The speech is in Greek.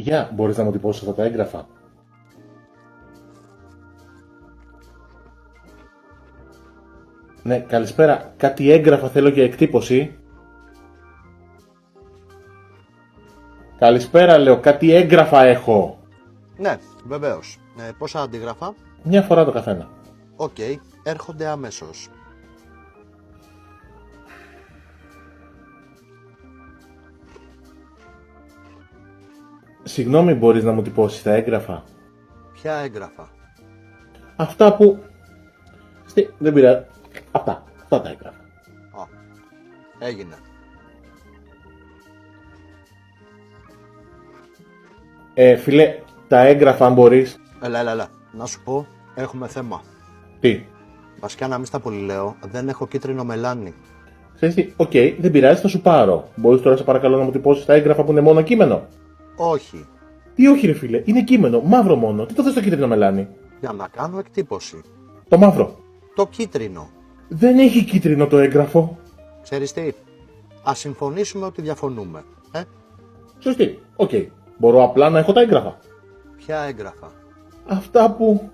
Γεια, μπορείς να μου τυπώσεις αυτά τα έγγραφα? Ναι, καλησπέρα. Κάτι έγγραφα θέλω για εκτύπωση. Καλησπέρα, λέω. Κάτι έγγραφα έχω. Ναι, βεβαίως. Πόσα αντίγραφα? Μια φορά το καθένα. Οκ, έρχονται αμέσως. Συγγνώμη, μπορείς να μου τυπώσεις τα έγγραφα? Ποια έγγραφα? Αυτά που... Δεν πειράζει. Αυτά τα έγγραφα. Έγινε. Φίλε, τα έγγραφα αν μπορείς. Έλα. Να σου πω, έχουμε θέμα. Τι? Βασικά να μην στα πολύ λέω, δεν έχω κίτρινο μελάνι. Ξέρεις τι, οκ, δεν πειράζει, θα σου πάρω. Μπορείς τώρα σε παρακαλώ να μου τυπώσεις τα έγγραφα που είναι μόνο κείμενο? Όχι. Τι όχι ρε φίλε, είναι κείμενο, μαύρο μόνο. Τι το θες το κίτρινο μελάνι? Για να κάνω εκτύπωση. Το μαύρο. Το κίτρινο. Δεν έχει κίτρινο το έγγραφο. Ξέρεις τι, ας συμφωνήσουμε ότι διαφωνούμε. Σωστή, οκ. Μπορώ απλά να έχω τα έγγραφα. Ποια έγγραφα? Αυτά που...